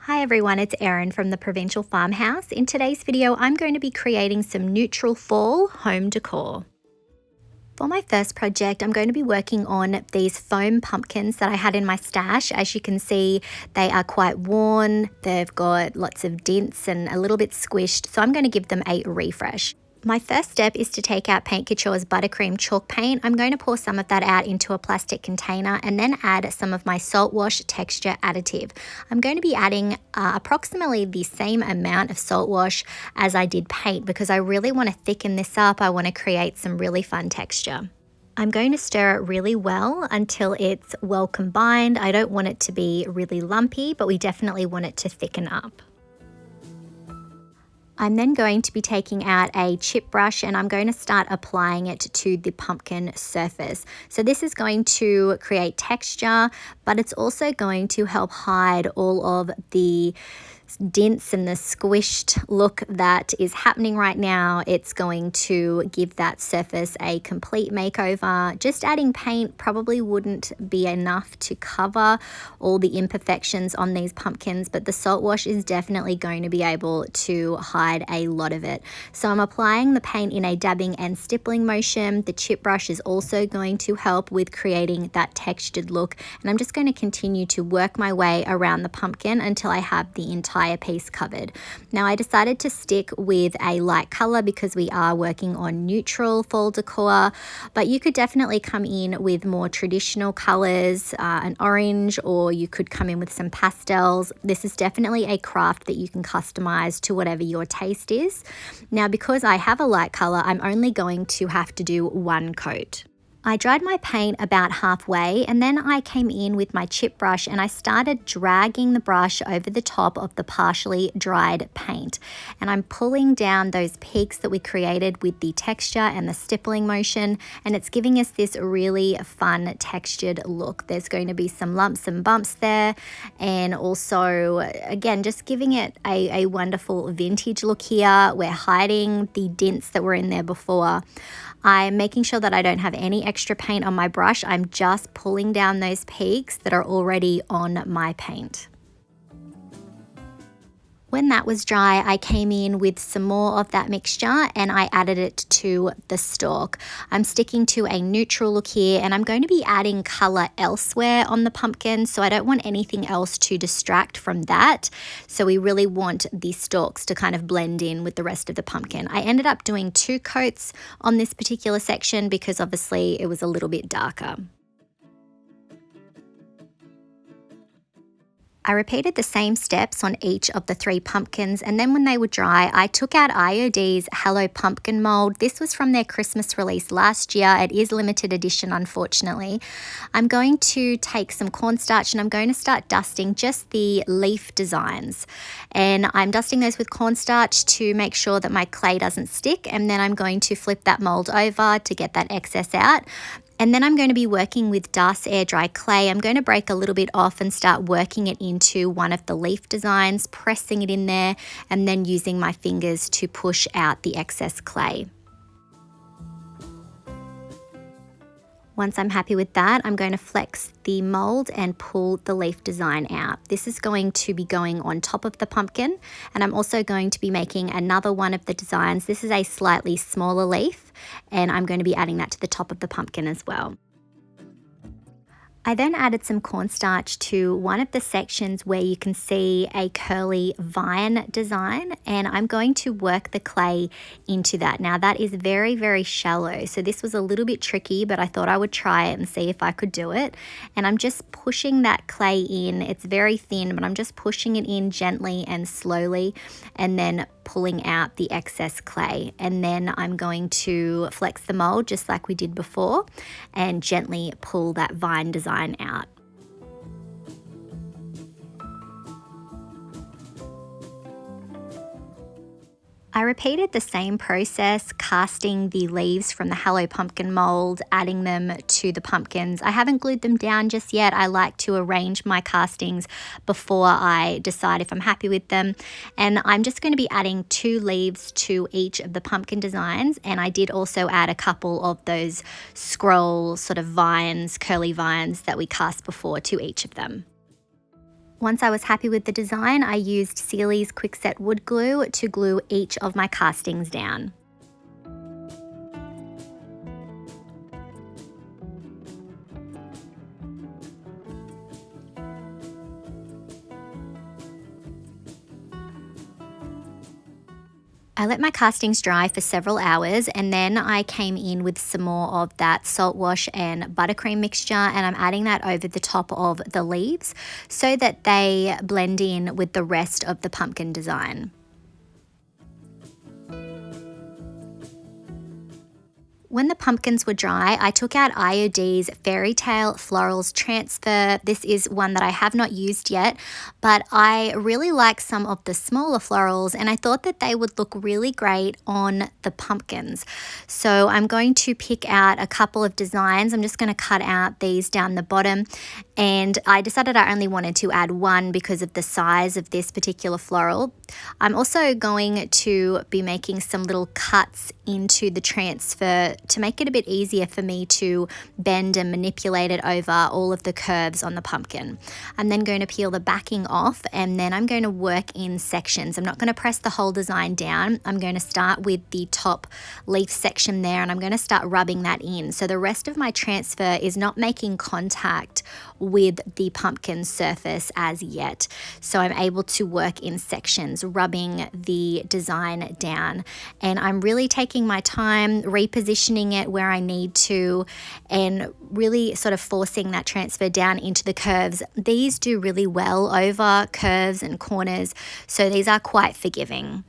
Hi everyone, it's Erin from the Provincial Farmhouse. In today's video, I'm going to be creating some neutral fall home decor. For my first project, I'm going to be working on these foam pumpkins that I had in my stash. As you can see, they are quite worn, they've got lots of dents and a little bit squished, so I'm going to give them a refresh. My first step is to take out Paint Couture's Buttercream chalk paint. I'm going to pour some of that out into a plastic container and then add some of my salt wash texture additive. I'm going to be adding approximately the same amount of salt wash as I did paint because I really want to thicken this up. I want to create some really fun texture. I'm going to stir it really well until it's well combined. I don't want it to be really lumpy, but we definitely want it to thicken up. I'm then going to be taking out a chip brush and I'm going to start applying it to the pumpkin surface. So this is going to create texture, but it's also going to help hide all of the dents and the squished look that is happening right now. It's going to give that surface a complete makeover. Just adding paint probably wouldn't be enough to cover all the imperfections on these pumpkins, but the salt wash is definitely going to be able to hide a lot of it. So I'm applying the paint in a dabbing and stippling motion. The chip brush is also going to help with creating that textured look, and I'm just going to continue to work my way around the pumpkin until I have the entire piece covered. Now I decided to stick with a light color because we are working on neutral fall decor, but you could definitely come in with more traditional colors, an orange, or you could come in with some pastels. This is definitely a craft that you can customize to whatever your taste is. Now because I have a light color, I'm only going to have to do one coat. I dried my paint about halfway and then I came in with my chip brush and I started dragging the brush over the top of the partially dried paint. And I'm pulling down those peaks that we created with the texture and the stippling motion, and it's giving us this really fun textured look. There's going to be some lumps and bumps there, and also again just giving it a wonderful vintage look here. We're hiding the dents that were in there before. I'm making sure that I don't have any extra paint on my brush. I'm just pulling down those peaks that are already on my paint. When that was dry, I came in with some more of that mixture and I added it to the stalk. I'm sticking to a neutral look here and I'm going to be adding color elsewhere on the pumpkin, so I don't want anything else to distract from that. So we really want the stalks to kind of blend in with the rest of the pumpkin. I ended up doing 2 coats on this particular section because obviously it was a little bit darker. I repeated the same steps on each of the 3 pumpkins, and then when they were dry, I took out IOD's Hello Pumpkin mold. This was from their Christmas release last year. It is limited edition, unfortunately. I'm going to take some cornstarch and I'm going to start dusting just the leaf designs. And I'm dusting those with cornstarch to make sure that my clay doesn't stick, and then I'm going to flip that mold over to get that excess out. And then I'm going to be working with Dar's air dry clay. I'm going to break a little bit off and start working it into one of the leaf designs, pressing it in there, and then using my fingers to push out the excess clay. Once I'm happy with that, I'm going to flex the mold and pull the leaf design out. This is going to be going on top of the pumpkin, and I'm also going to be making another one of the designs. This is a slightly smaller leaf, and I'm going to be adding that to the top of the pumpkin as well. I then added some cornstarch to one of the sections where you can see a curly vine design, and I'm going to work the clay into that. Now that is very, very shallow, so this was a little bit tricky, but I thought I would try it and see if I could do it. And I'm just pushing that clay in. It's very thin, but I'm just pushing it in gently and slowly, and then pulling out the excess clay. And then I'm going to flex the mold just like we did before and gently pull that vine design out. I repeated the same process, casting the leaves from the Hello Pumpkin mold, adding them to the pumpkins. I haven't glued them down just yet. I like to arrange my castings before I decide if I'm happy with them. And I'm just going to be adding 2 leaves to each of the pumpkin designs. And I did also add a couple of those scroll sort of vines, curly vines that we cast before to each of them. Once I was happy with the design, I used Sealy's Quickset wood glue to glue each of my castings down. I let my castings dry for several hours, and then I came in with some more of that salt wash and buttercream mixture, and I'm adding that over the top of the leaves so that they blend in with the rest of the pumpkin design. When the pumpkins were dry, I took out IOD's Fairytale Florals Transfer. This is one that I have not used yet, but I really like some of the smaller florals, and I thought that they would look really great on the pumpkins. So I'm going to pick out a couple of designs. I'm just going to cut out these down the bottom, and I decided I only wanted to add one because of the size of this particular floral. I'm also going to be making some little cuts into the transfer to make it a bit easier for me to bend and manipulate it over all of the curves on the pumpkin. I'm then going to peel the backing off, and then I'm going to work in sections. I'm not going to press the whole design down. I'm going to start with the top leaf section there, and I'm going to start rubbing that in. So the rest of my transfer is not making contact with the pumpkin surface as yet. So I'm able to work in sections, rubbing the design down. And I'm really taking my time, repositioning it where I need to, and really sort of forcing that transfer down into the curves. These do really well over curves and corners, so these are quite forgiving.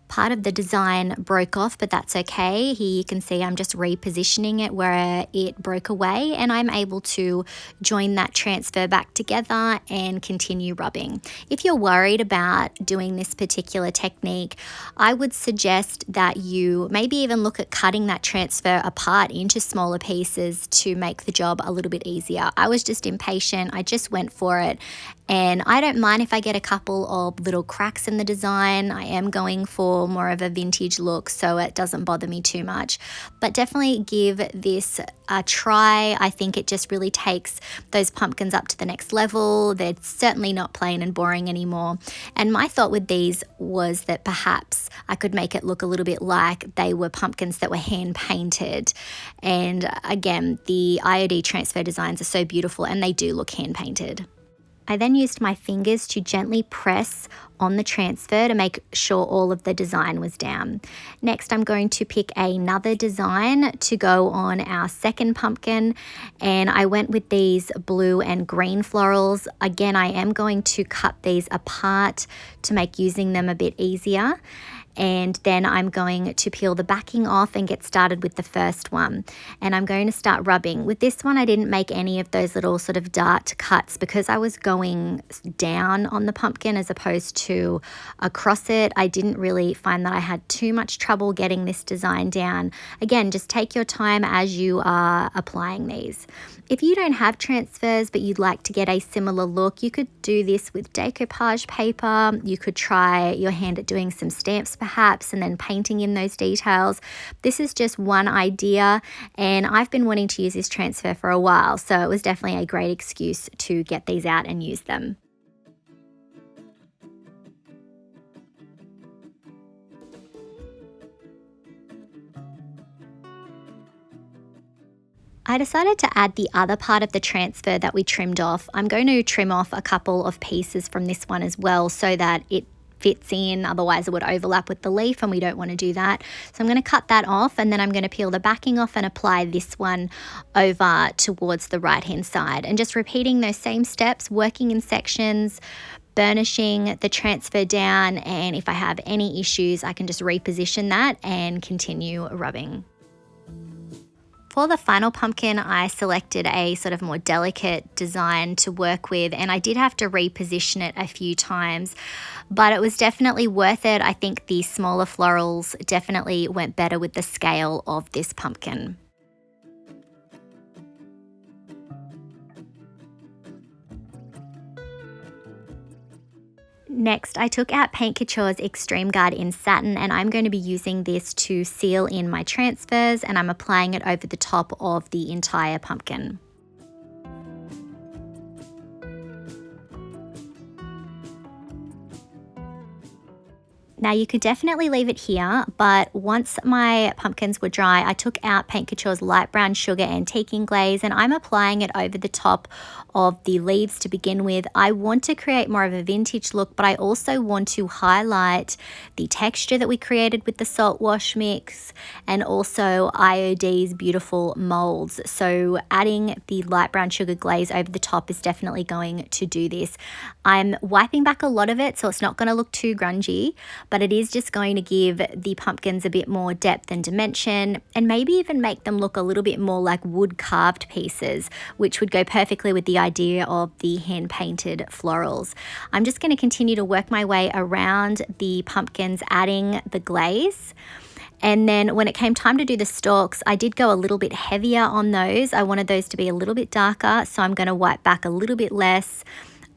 Part of the design broke off, but that's okay. Here you can see I'm just repositioning it where it broke away, and I'm able to join that transfer back together and continue rubbing. If you're worried about doing this particular technique, I would suggest that you maybe even look at cutting that transfer apart into smaller pieces to make the job a little bit easier. I was just impatient. I just went for it. And I don't mind if I get a couple of little cracks in the design. I am going for more of a vintage look, so it doesn't bother me too much. But definitely give this a try. I think it just really takes those pumpkins up to the next level. They're certainly not plain and boring anymore. And my thought with these was that perhaps I could make it look a little bit like they were pumpkins that were hand painted. And again, the IOD transfer designs are so beautiful, and they do look hand painted. I then used my fingers to gently press on the transfer to make sure all of the design was down. Next, I'm going to pick another design to go on our second pumpkin, and I went with these blue and green florals. Again, I am going to cut these apart to make using them a bit easier. And then I'm going to peel the backing off and get started with the first one. And I'm going to start rubbing. With this one, I didn't make any of those little sort of dart cuts because I was going down on the pumpkin as opposed to across it. I didn't really find that I had too much trouble getting this design down. Again, just take your time as you are applying these. If you don't have transfers but you'd like to get a similar look, you could do this with decoupage paper. You could try your hand at doing some stamps perhaps, and then painting in those details. This is just one idea, and I've been wanting to use this transfer for a while, so it was definitely a great excuse to get these out and use them. I decided to add the other part of the transfer that we trimmed off. I'm going to trim off a couple of pieces from this one as well so that it fits in, otherwise it would overlap with the leaf and we don't want to do that. So I'm going to cut that off, and then I'm going to peel the backing off and apply this one over towards the right hand side, and just repeating those same steps, working in sections, burnishing the transfer down, and if I have any issues I can just reposition that and continue rubbing. For the final pumpkin, I selected a sort of more delicate design to work with, and I did have to reposition it a few times, but it was definitely worth it. I think the smaller florals definitely went better with the scale of this pumpkin. Next, I took out Paint Couture's Extreme Guard in Satin, and I'm going to be using this to seal in my transfers, and I'm applying it over the top of the entire pumpkin. Now you could definitely leave it here, but once my pumpkins were dry, I took out Paint Couture's light brown sugar antiquing glaze and I'm applying it over the top of the leaves to begin with. I want to create more of a vintage look, but I also want to highlight the texture that we created with the salt wash mix and also IOD's beautiful molds. So adding the light brown sugar glaze over the top is definitely going to do this. I'm wiping back a lot of it so it's not going to look too grungy, but it is just going to give the pumpkins a bit more depth and dimension and maybe even make them look a little bit more like wood carved pieces, which would go perfectly with the idea of the hand painted florals. I'm just going to continue to work my way around the pumpkins, adding the glaze. And then when it came time to do the stalks, I did go a little bit heavier on those. I wanted those to be a little bit darker, so I'm going to wipe back a little bit less.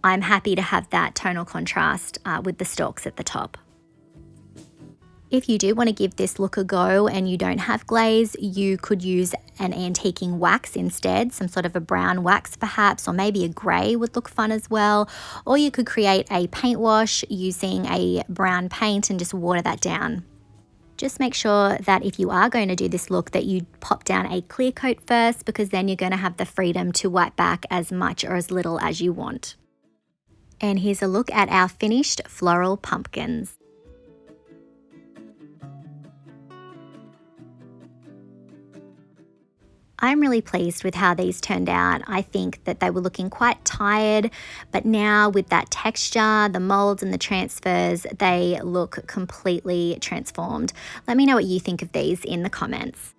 I'm happy to have that tonal contrast with the stalks at the top. If you do want to give this look a go and you don't have glaze, you could use an antiquing wax instead, some sort of a brown wax perhaps, or maybe a grey would look fun as well. Or you could create a paint wash using a brown paint and just water that down. Just make sure that if you are going to do this look that you pop down a clear coat first, because then you're going to have the freedom to wipe back as much or as little as you want. And here's a look at our finished floral pumpkins. I'm really pleased with how these turned out. I think that they were looking quite tired, but now with that texture, the molds and the transfers, they look completely transformed. Let me know what you think of these in the comments.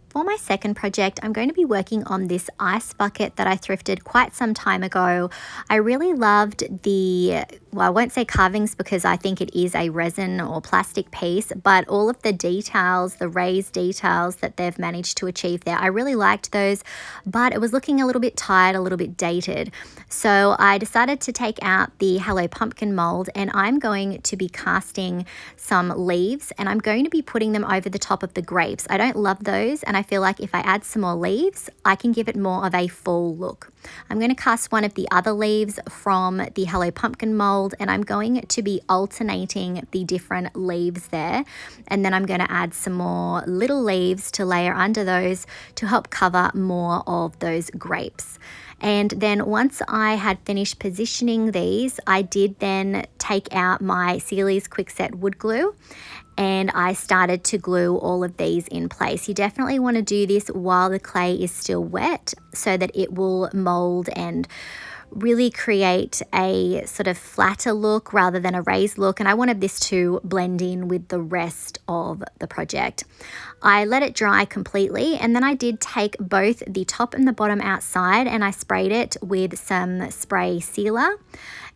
For my second project, I'm going to be working on this ice bucket that I thrifted quite some time ago. I really loved the, well, I won't say carvings because I think it is a resin or plastic piece, but all of the details, the raised details that they've managed to achieve there, I really liked those, but it was looking a little bit tired, a little bit dated. So I decided to take out the Hello Pumpkin mold and I'm going to be casting some leaves and I'm going to be putting them over the top of the grapes. I don't love those, and I feel like if I add some more leaves, I can give it more of a fall look. I'm going to cast one of the other leaves from the Hello Pumpkin mold and I'm going to be alternating the different leaves there, and then I'm going to add some more little leaves to layer under those to help cover more of those grapes. And then once I had finished positioning these, I did then take out my Sealy's Quickset wood glue and I started to glue all of these in place. You definitely want to do this while the clay is still wet so that it will mold and really create a sort of flatter look rather than a raised look, and I wanted this to blend in with the rest of the project. I let it dry completely and then I did take both the top and the bottom outside and I sprayed it with some spray sealer.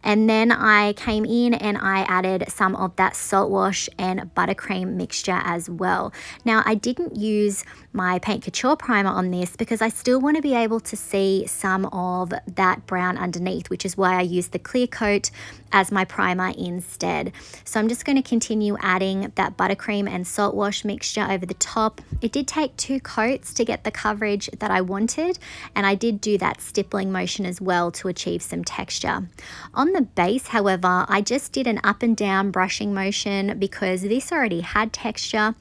And then I came in and I added some of that salt wash and buttercream mixture as well. Now I didn't use my Paint Couture primer on this because I still want to be able to see some of that brown underneath, which is why I used the clear coat as my primer instead. So I'm just going to continue adding that buttercream and salt wash mixture over the top. It did take 2 coats to get the coverage that I wanted, and I did do that stippling motion as well to achieve some texture. On the base, however, I just did an up and down brushing motion because this already had texture.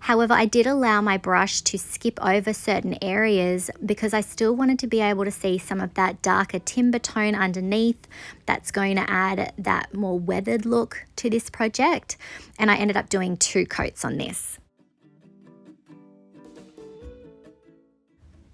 However, I did allow my brush to skip over certain areas because I still wanted to be able to see some of that darker timber tone underneath. That's going to add that more weathered look to this project, and I ended up doing 2 coats on this.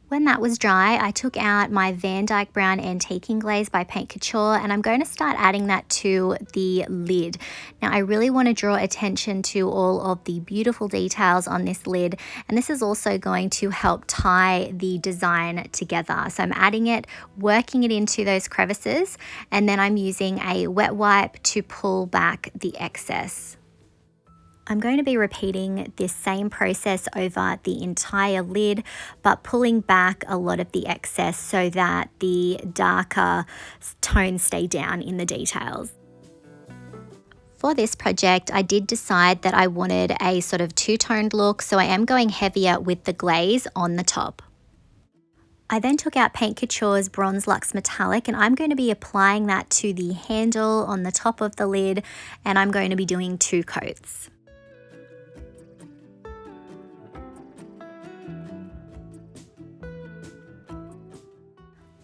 When that was dry, I took out my Van Dyke Brown Antiquing Glaze by Paint Couture and I'm going to start adding that to the lid. Now I really want to draw attention to all of the beautiful details on this lid, and this is also going to help tie the design together. So I'm adding it, working it into those crevices, and then I'm using a wet wipe to pull back the excess. I'm going to be repeating this same process over the entire lid, but pulling back a lot of the excess so that the darker tones stay down in the details. For this project, I did decide that I wanted a sort of two-toned look, so I am going heavier with the glaze on the top. I then took out Paint Couture's Bronze Lux Metallic, and I'm going to be applying that to the handle on the top of the lid, and I'm going to be doing 2 coats.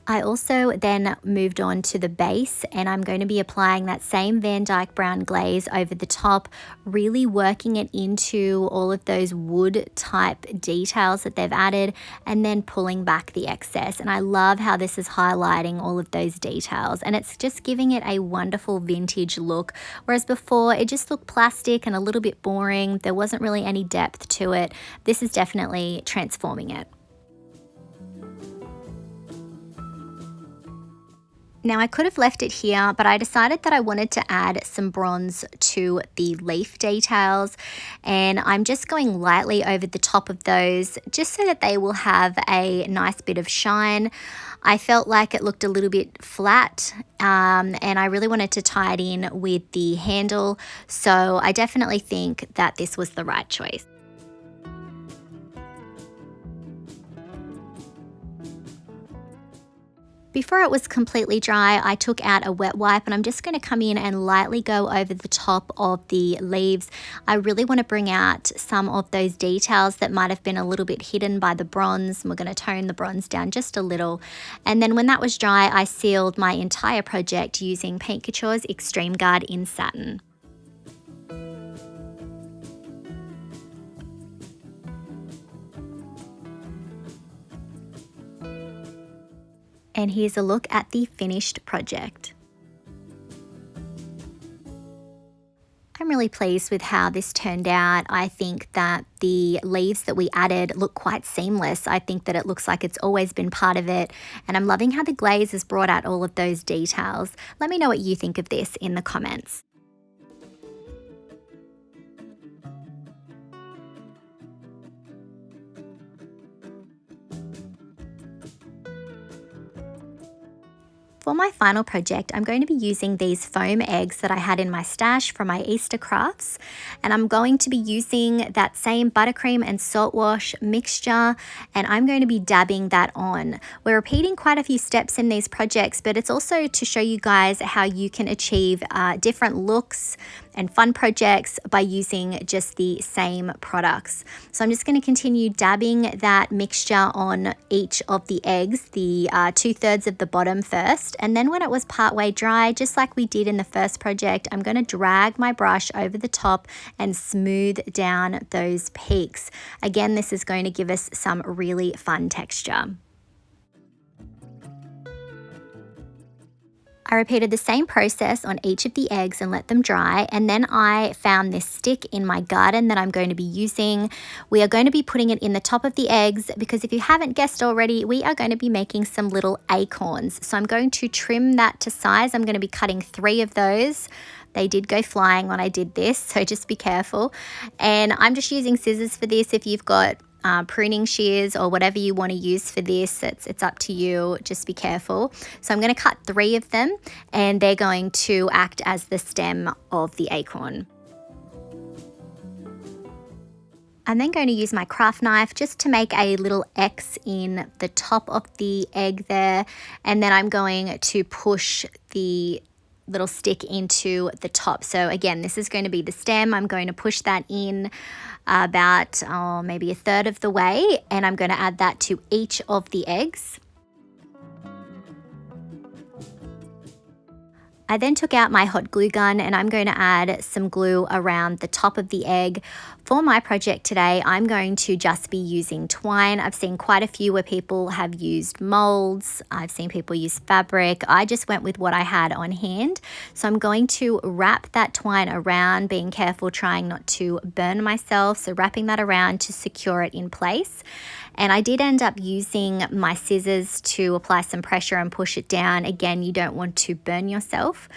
I also then moved on to the base, and I'm going to be applying that same Van Dyke brown glaze over the top, really working it into all of those wood type details that they've added, and then pulling back the excess. And I love how this is highlighting all of those details, and it's just giving it a wonderful vintage look, whereas before it just looked plastic and a little bit boring. There wasn't really any depth to it. This is definitely transforming it. Now I could have left it here, but I decided that I wanted to add some bronze to the leaf details, and I'm just going lightly over the top of those just so that they will have a nice bit of shine. I felt like it looked a little bit flat, and I really wanted to tie it in with the handle, so I definitely think that this was the right choice. Before it was completely dry, I took out a wet wipe, and I'm just going to come in and lightly go over the top of the leaves. I really want to bring out some of those details that might have been a little bit hidden by the bronze. We're going to tone the bronze down just a little. And then when that was dry, I sealed my entire project using Paint Couture's Extreme Guard in satin. And here's a look at the finished project. I'm really pleased with how this turned out. I think that the leaves that we added look quite seamless. I think that it looks like it's always been part of it, and I'm loving how the glaze has brought out all of those details. Let me know what you think of this in the comments. For my final project, I'm going to be using these foam eggs that I had in my stash from my Easter crafts, and I'm going to be using that same buttercream and salt wash mixture, and I'm going to be dabbing that on. We're repeating quite a few steps in these projects, but it's also to show you guys how you can achieve different looks and fun projects by using just the same products. So I'm just going to continue dabbing that mixture on each of the eggs, the 2/3 of the bottom first, and then when it was partway dry, just like we did in the first project, I'm going to drag my brush over the top and smooth down those peaks. Again, this is going to give us some really fun texture. I repeated the same process on each of the eggs and let them dry, and then I found this stick in my garden that I'm going to be using. We are going to be putting it in the top of the eggs because if you haven't guessed already, we are going to be making some little acorns. So I'm going to trim that to size. I'm going to be cutting 3 of those. They did go flying when I did this, so just be careful. And I'm just using scissors for this. If you've got pruning shears or whatever you want to use for this, it's up to you. Just be careful. So I'm going to cut 3 of them, and they're going to act as the stem of the acorn. I'm then going to use my craft knife just to make a little X in the top of the egg there, and then I'm going to push the little stick into the top. So again, this is going to be the stem. I'm going to push that in about maybe 1/3 of the way, and I'm going to add that to each of the eggs. I then took out my hot glue gun, and I'm going to add some glue around the top of the egg. For my project today, I'm going to just be using twine. I've seen quite a few where people have used molds. I've seen people use fabric. I just went with what I had on hand. So I'm going to wrap that twine around, being careful, trying not to burn myself. So wrapping that around to secure it in place. And I did end up using my scissors to apply some pressure and push it down. Again, you don't want to burn yourself.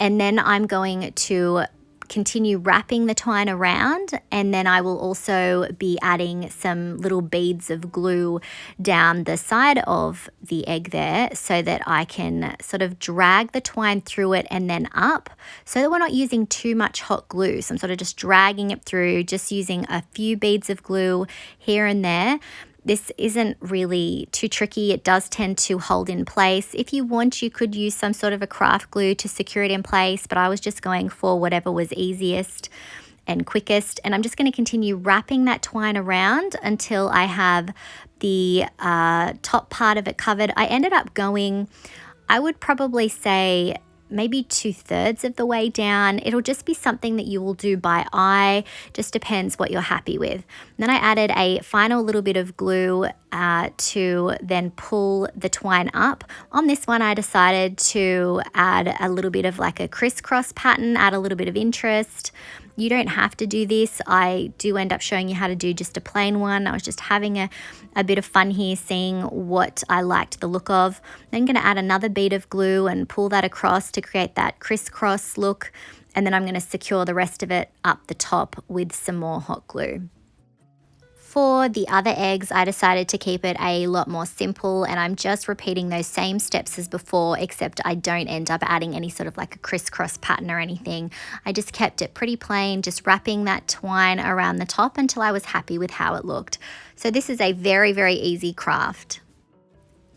And then I'm going to continue wrapping the twine around, and then I will also be adding some little beads of glue down the side of the egg there so that I can sort of drag the twine through it and then up, so that we're not using too much hot glue. So I'm sort of just dragging it through, just using a few beads of glue here and there. This isn't really too tricky. It does tend to hold in place. If you want, you could use some sort of a craft glue to secure it in place, but I was just going for whatever was easiest and quickest. And I'm just going to continue wrapping that twine around until I have the top part of it covered. I ended up going, I would probably say, maybe 2/3 of the way down. It'll just be something that you will do by eye, just depends what you're happy with. And then I added a final little bit of glue to then pull the twine up. On this one I decided to add a little bit of like a crisscross pattern, add a little bit of interest. You don't have to do this. I do end up showing you how to do just a plain one. I was just having a bit of fun here, seeing what I liked the look of. Then I'm going to add another bead of glue and pull that across to create that crisscross look. And then I'm going to secure the rest of it up the top with some more hot glue. For the other eggs, I decided to keep it a lot more simple, and I'm just repeating those same steps as before, except I don't end up adding any sort of like a crisscross pattern or anything. I just kept it pretty plain, just wrapping that twine around the top until I was happy with how it looked. So this is a very, very easy craft.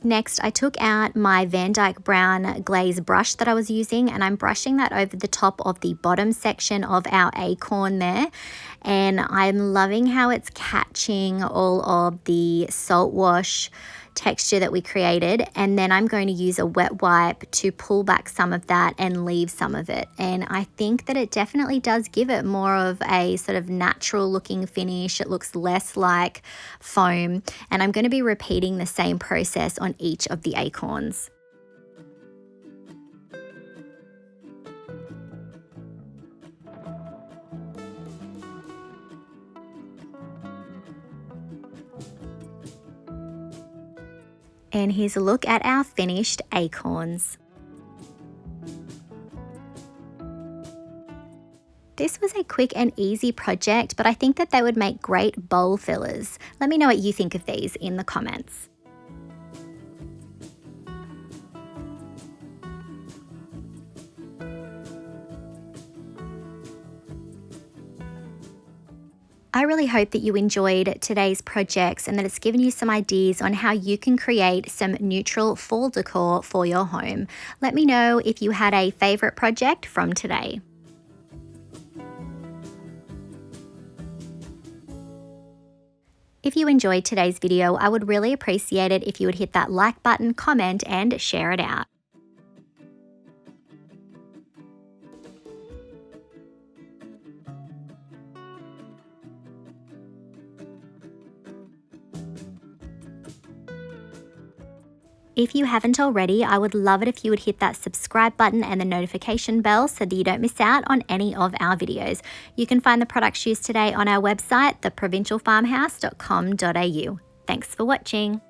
Next, I took out my Van Dyke brown glaze brush that I was using, and I'm brushing that over the top of the bottom section of our acorn there. And I'm loving how it's catching all of the salt wash texture that we created. And then I'm going to use a wet wipe to pull back some of that and leave some of it. And I think that it definitely does give it more of a sort of natural looking finish. It looks less like foam. And I'm going to be repeating the same process on each of the acorns. And here's a look at our finished acorns. This was a quick and easy project, but I think that they would make great bowl fillers. Let me know what you think of these in the comments. I really hope that you enjoyed today's projects and that it's given you some ideas on how you can create some neutral fall decor for your home. Let me know if you had a favorite project from today. If you enjoyed today's video, I would really appreciate it if you would hit that like button, comment, and share it out. If you haven't already, I would love it if you would hit that subscribe button and the notification bell so that you don't miss out on any of our videos. You can find the products used today on our website, theprovincialfarmhouse.com.au. Thanks for watching.